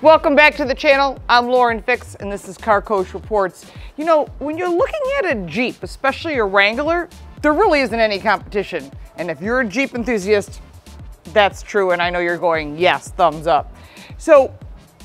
Welcome back to the channel. I'm Lauren Fix and this is Car Coach Reports. You know, when you're looking at a Jeep, especially a Wrangler, there really isn't any competition. And if you're a Jeep enthusiast, that's true, and I know you're going, yes, thumbs up. So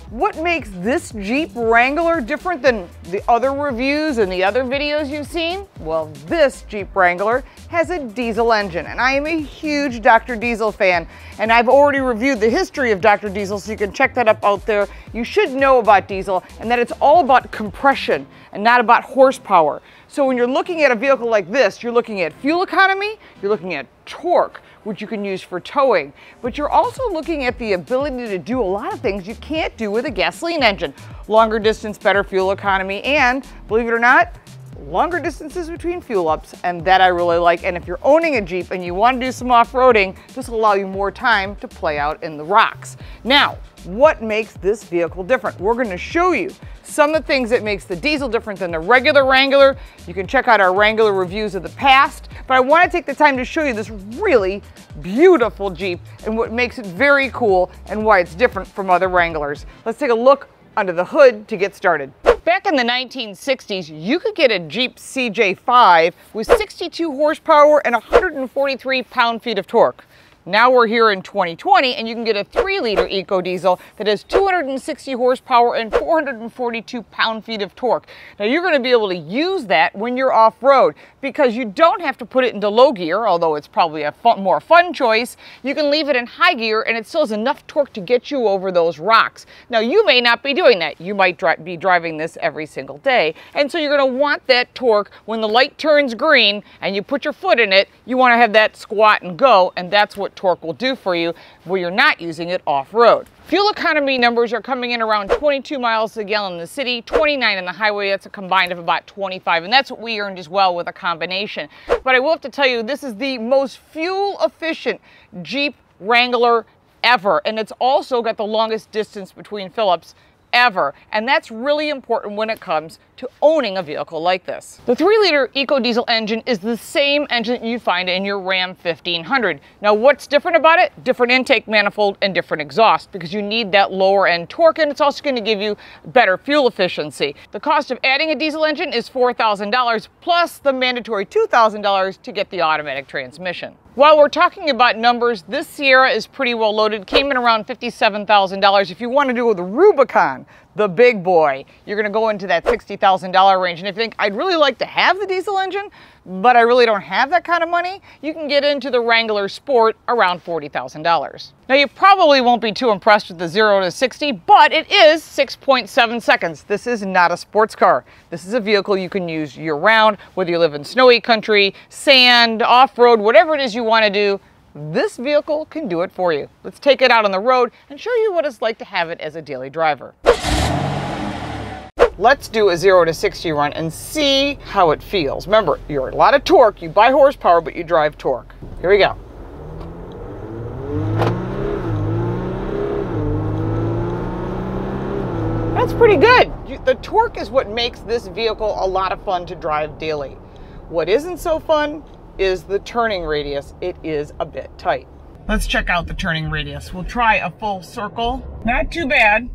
what makes this Jeep Wrangler different than the other reviews and the other videos you've seen? Well, this Jeep Wrangler has a diesel engine, and I am a huge Dr. Diesel fan, and I've already reviewed the history of Dr. Diesel, so you can check that up out there. You should know about diesel and that it's all about compression and not about horsepower. So when you're looking at a vehicle like this, you're looking at fuel economy, you're looking at torque, which you can use for towing, but you're also looking at the ability to do a lot of things you can't do with a gasoline engine. Longer distance, better fuel economy, and believe it or not, longer distances between fuel ups, and that I really like. And if you're owning a Jeep and you want to do some off-roading, this will allow you more time to play out in the rocks. Now, what makes this vehicle different? We're going to show you some of the things that makes the diesel different than the regular Wrangler. You can check out our Wrangler reviews of the past, but I want to take the time to show you this really beautiful Jeep and what makes it very cool and why it's different from other Wranglers. Let's take a look under the hood to get started. Back in the 1960s, you could get a Jeep CJ5 with 62 horsepower and 143 pound-feet of torque. Now we're here in 2020 and you can get a 3-liter EcoDiesel that has 260 horsepower and 442 pound-feet of torque. Now you're going to be able to use that when you're off-road because you don't have to put it into low gear, although it's probably a more fun choice. You can leave it in high gear and it still has enough torque to get you over those rocks. Now you may not be doing that. You might be driving this every single day, and so you're going to want that torque when the light turns green and you put your foot in it. You want to have that squat and go, and that's what torque will do for you where you're not using it off-road. Fuel economy numbers are coming in around 22 miles a gallon in the city, 29 in the highway. That's a combined of about 25, and that's what we earned as well with a combination. But I will have to tell you, this is the most fuel efficient Jeep Wrangler ever, and it's also got the longest distance between fill-ups ever, and that's really important when it comes to owning a vehicle like this. The 3-liter EcoDiesel engine is the same engine you find in your Ram 1500. Now what's different about it? Different intake manifold and different exhaust, because you need that lower end torque, and it's also going to give you better fuel efficiency. The cost of adding a diesel engine is $4,000 plus the mandatory $2,000 to get the automatic transmission. While we're talking about numbers, this Sierra is pretty well loaded, came in around $57,000. If you want to do the Rubicon, the big boy, you're going to go into that $60,000 range. And if you think, I'd really like to have the diesel engine, but I really don't have that kind of money, you can get into the Wrangler Sport around $40,000. Now you probably won't be too impressed with the 0 to 60, but it is 6.7 seconds. This is not a sports car. This is a vehicle you can use year-round, whether you live in snowy country, sand, off-road, whatever it is you want to do. This vehicle can do it for you. Let's take it out on the road and show you what it's like to have it as a daily driver. Let's do a 0 to 60 run and see how it feels. Remember, you're a lot of torque. You buy horsepower, but you drive torque. Here we go. That's pretty good. The torque is what makes this vehicle a lot of fun to drive daily. What isn't so fun is the turning radius. It is a bit tight. Let's check out the turning radius. We'll try a full circle. Not too bad.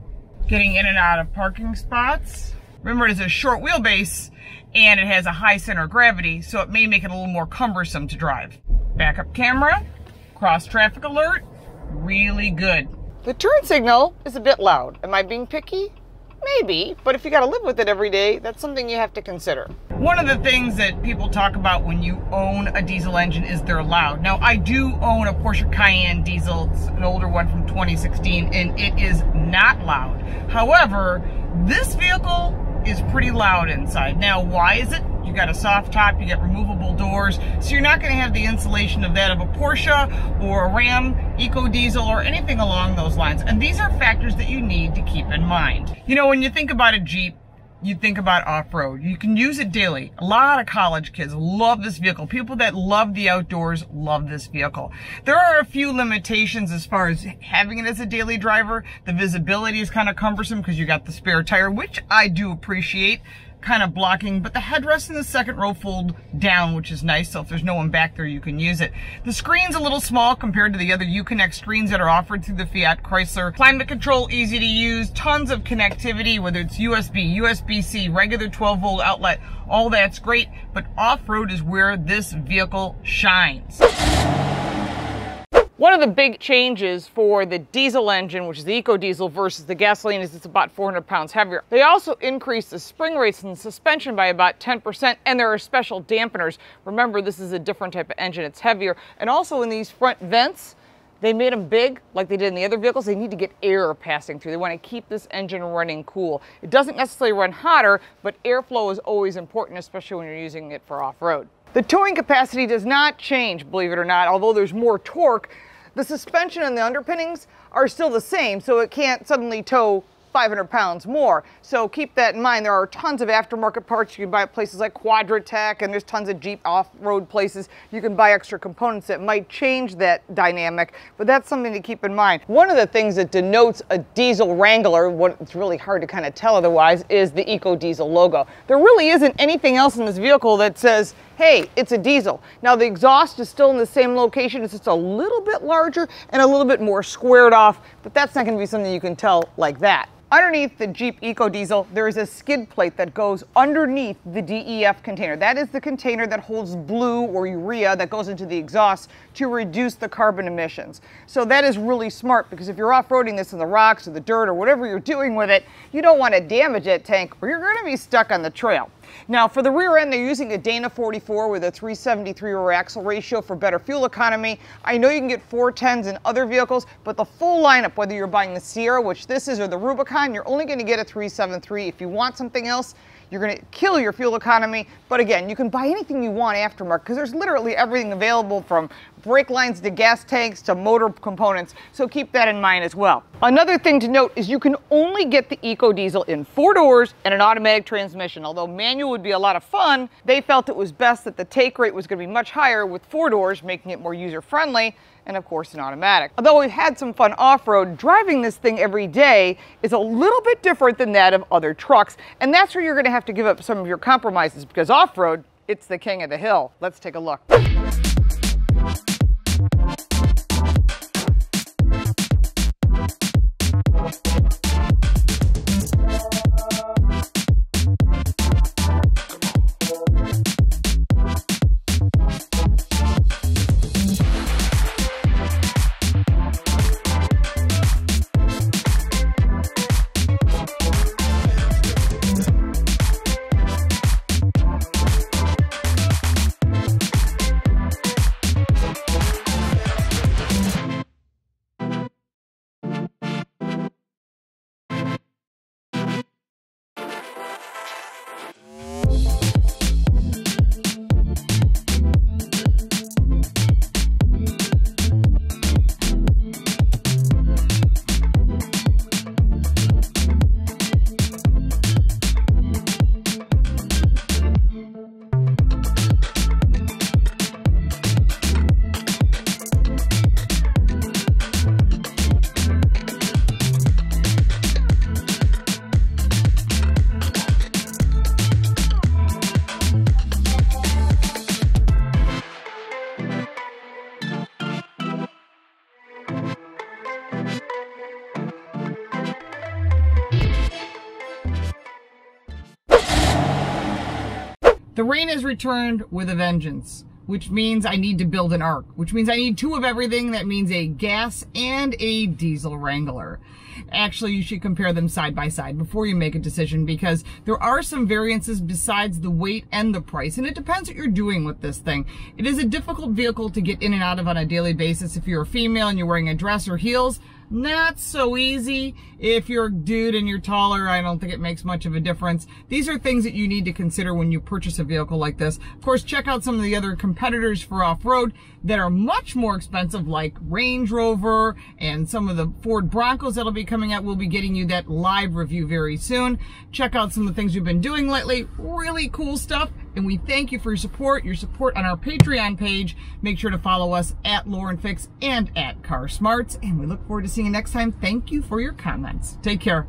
Getting in and out of parking spots. Remember, it is a short wheelbase and it has a high center of gravity, so it may make it a little more cumbersome to drive. Backup camera, cross traffic alert, really good. The turn signal is a bit loud. Am I being picky? Maybe, but if you got to live with it every day, that's something you have to consider. One of the things that people talk about when you own a diesel engine is they're loud. Now, I do own a Porsche Cayenne diesel. It's an older one from 2016, and it is not loud. However, this vehicle is pretty loud inside. Now, why is it? You got a soft top, you got removable doors, so you're not going to have the insulation of that of a Porsche or a Ram EcoDiesel or anything along those lines. And these are factors that you need to keep in mind. You know, when you think about a Jeep, you think about off-road. You can use it daily. A lot of college kids love this vehicle. People that love the outdoors love this vehicle. There are a few limitations as far as having it as a daily driver. The visibility is kind of cumbersome because you got the spare tire, which I do appreciate. kind of blocking, but the headrest in the second row fold down, which is nice, so if there's no one back there, you can use it. The screen's a little small compared to the other Uconnect screens that are offered through the Fiat Chrysler. Climate control, easy to use, tons of connectivity, whether it's USB, USB-C, regular 12-volt outlet, all that's great, but off-road is where this vehicle shines. One of the big changes for the diesel engine, which is the EcoDiesel versus the gasoline, is it's about 400 pounds heavier. They also increased the spring rates and the suspension by about 10%, and there are special dampeners. Remember, this is a different type of engine. It's heavier. And also in these front vents, they made them big like they did in the other vehicles. They need to get air passing through. They want to keep this engine running cool. It doesn't necessarily run hotter, but airflow is always important, especially when you're using it for off-road. The towing capacity does not change, believe it or not, although there's more torque. The suspension and the underpinnings are still the same, so it can't suddenly tow 500 pounds more. So keep that in mind. There are tons of aftermarket parts you can buy at places like Quadratech, and there's tons of Jeep off-road places. You can buy extra components that might change that dynamic, but that's something to keep in mind. One of the things that denotes a diesel Wrangler, what it's really hard to kind of tell otherwise, is the EcoDiesel logo. There really isn't anything else in this vehicle that says, hey, it's a diesel. Now the exhaust is still in the same location, it's just a little bit larger and a little bit more squared off, but that's not going to be something you can tell like that. Underneath the Jeep EcoDiesel, there is a skid plate that goes underneath the DEF container. That is the container that holds blue or urea that goes into the exhaust to reduce the carbon emissions. So that is really smart, because if you're off-roading this in the rocks or the dirt or whatever you're doing with it, you don't want to damage that tank or you're going to be stuck on the trail. Now for the rear end, they're using a Dana 44 with a 373 rear axle ratio for better fuel economy. I know you can get 410s in other vehicles, but the full lineup, whether you're buying the Sierra, which this is, or the Rubicon, you're only going to get a 373. If you want something else, you're going to kill your fuel economy. But again, you can buy anything you want aftermarket, because there's literally everything available, from brake lines to gas tanks to motor components. So keep that in mind as well. Another thing to note is you can only get the EcoDiesel in 4 doors and an automatic transmission. Although manual would be a lot of fun, they felt it was best that the take rate was going to be much higher with 4 doors, making it more user-friendly, and of course an automatic. Although we've had some fun off-road, driving this thing every day is a little bit different than that of other trucks, and that's where you're going to have to give up some of your compromises, because off-road, it's the king of the hill. Let's take a look. The rain has returned with a vengeance, which means I need to build an ARC, which means I need 2 of everything. That means a gas and a diesel Wrangler. Actually, you should compare them side by side before you make a decision, because there are some variances besides the weight and the price, and it depends what you're doing with this thing. It is a difficult vehicle to get in and out of on a daily basis. If you're a female and you're wearing a dress or heels, not so easy. If you're a dude and you're taller, I don't think it makes much of a difference. These are things that you need to consider when you purchase a vehicle like this. Of course, check out some of the other competitors for off-road that are much more expensive, like Range Rover and some of the Ford Broncos that'll be coming out. We'll be getting you that live review very soon. Check out some of the things we've been doing lately. Really cool stuff. And we thank you for your support on our Patreon page. Make sure to follow us at Lauren Fix and at Car Smarts. And we look forward to seeing you next time. Thank you for your comments. Take care.